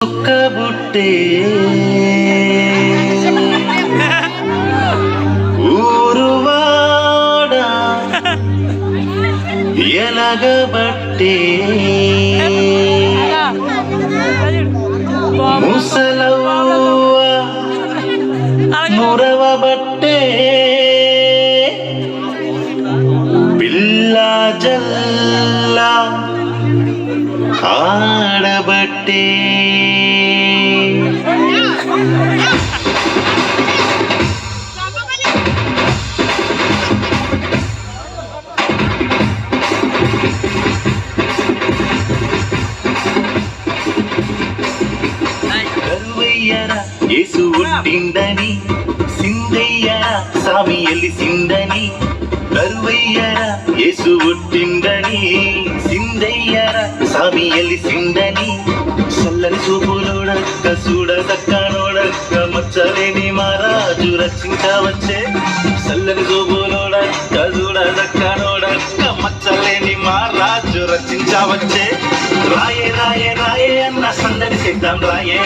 బుట్టే ఊరువాడ ఎలగబట్టే ముసలవ్వ మురవబట్టే పిల్ల జల్ల ఆడబట్టే కరువయ్యరా యేసు పుట్టిందని సిందయ్యరా సామి ఎలిసిందని కరువయ్యరా యేసు పుట్టిందని సిందయ్యరా సామి ఎలిసిందని చల్లని చూపులోడక్క చూడ దక్కనోడక్క మచ్చలేని మహారాజు రక్షించవచ్చే చల్లని చూపులోడక్క చూడ దక్కనోడక్క మచ్చలేని మహారాజు రక్షించవచ్చే రాయే రాయే రాయే అన్న సందడి సిద్ధం రాయే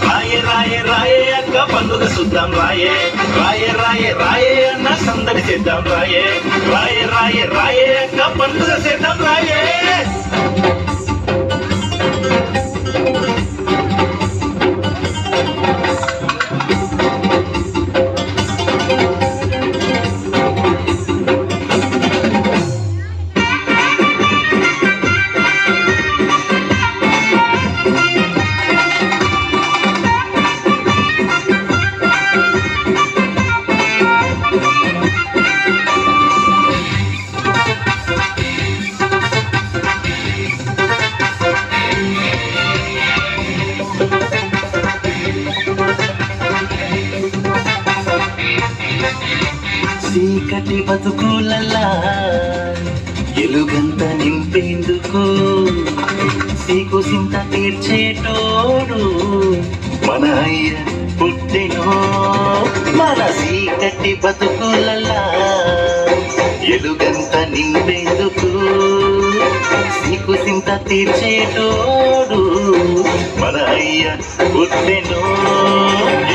రాయే రాయే రాయే అక్క పండుగ శుద్ధం రాయే రాయే రాయే రాయే అన్న సందడి సిద్ధం రాయే రాయే రాయే రాయే అక్క పండుగ సిద్ధం రాయే చీకటి బతుకులలా ఎలుగంత నింపేందుకు సీకు సింత తీర్చేటోడు మన అయ్య పుట్టెను మన చీకటి బతుకులలా ఎలుగంత నింపేందుకు సీకు సింత తీర్చేటోడు మన అయ్య పుట్టెను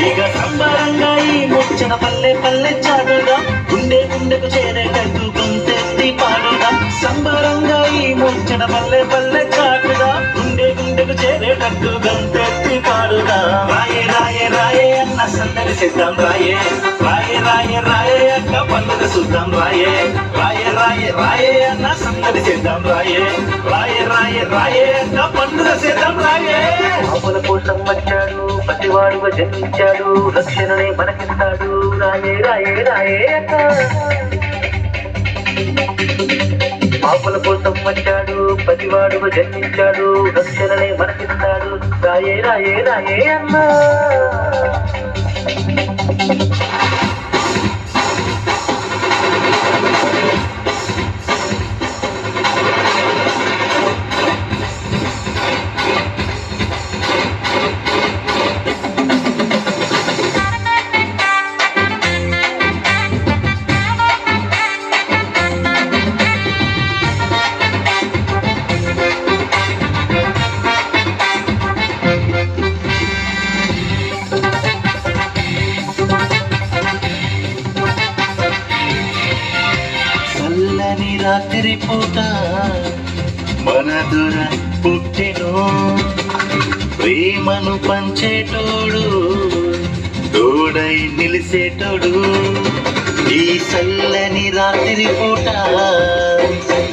ఇక సంబరంగా ఈ ముచ్చట పల్లె పల్లె చాటుగా గుండె గుండెకు చేరేటట్టు గొంతెత్తి పాడుగా సంబరంగా ఈ ముచ్చట పల్లె పల్లె చాటుగా గుండె గుండెకు చేరేటట్టు గొంతెత్తి పాడుగా రాయే రాయే రాయే అన్న సందడి సిద్ధం రాయే రాయే రాయే రాయే అక్క పండుగ శుద్ధం రాయే రాయే రాయే రాయే అన్న సందడి సిద్ధం రాయే రాయే రాయే రాయే అక్క పండుగ సిద్ధం రాయే పాపుల కోసం వచ్చాడు పతివాడుగా జన్మించాడు రక్షణనే మనకిస్తాడు రాయే రాయే రాయే పాపుల కోసం వచ్చాడు పతివాడుగా జన్మించాడు రక్షణనే మనకిస్తాడు రాయే రాయే రాయే అన్నా రాత్రి పూట మన దొర పుట్టెను ప్రేమను పంచేటోడు తోడై నిలిసేటోడు ఈ చల్లని రాత్రి పూట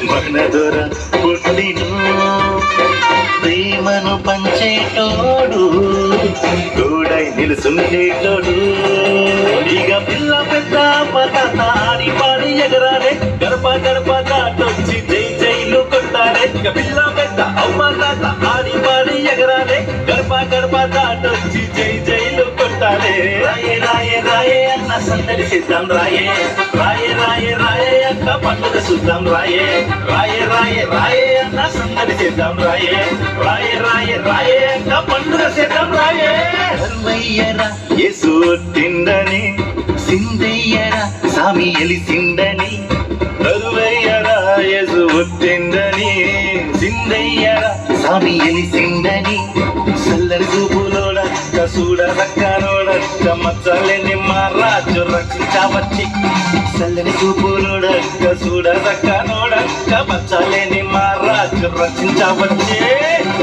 మన దొర పుట్టెను ప్రేమను పంచేటోడు తోడై నిలుసుండేటోడు ఇక పిల్ల పెద్ద పతాడి పాడి ఎగరాలే గడప గడప దాటొచ్చి జై జైలు కొట్టాలే ఇక పిల్ల పెద్ద అమ్మ తాత ఆడి పాడి ఎగరాలే గడప గడప దాటొచ్చి జై జైలు కొట్టాలే రాయే రాయే రాయే అన్న సందడి సిద్ధం రాయే రాయే రాయే రాయే అక్క పండుగ శుద్ధం రాయే రాయే రాయే రాయే అన్న సందడి సిద్ధం రాయే రాయే రాయే రాయే అక్క పండుగ సిద్ధం రాయే కరువయ్యరా యేసు పుట్టిందని సిందయ్యరా సామి ఎలిసిందని కరువయ్యరా యేసు పుట్టిందని సిందయ్యరా సామి ఎలిసిందని చల్లని చల్లని చూపులోడక్క చూడదక్కనోడక్క మచ్చలేని మా రాజు రక్షించవచ్చి చల్లని చూపులోడక్క చూడదక్కనోడక్క మచ్చలేని మా రాజు రక్షించవచ్చే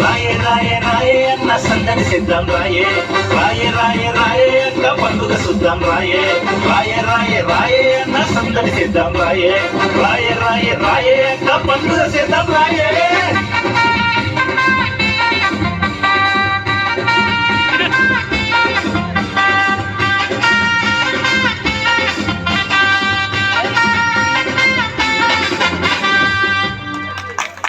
రాయే రాయే రాయే అన్న సందడి సిద్ధం రాయే రాయే రాయే రాయే అక్క పండుగ శుద్ధం రాయే రాయే రాయే రాయే అన్న సందడి సిద్ధం రాయే రాయే రాయే రాయే అక్క పండుగ సిద్ధం రాయే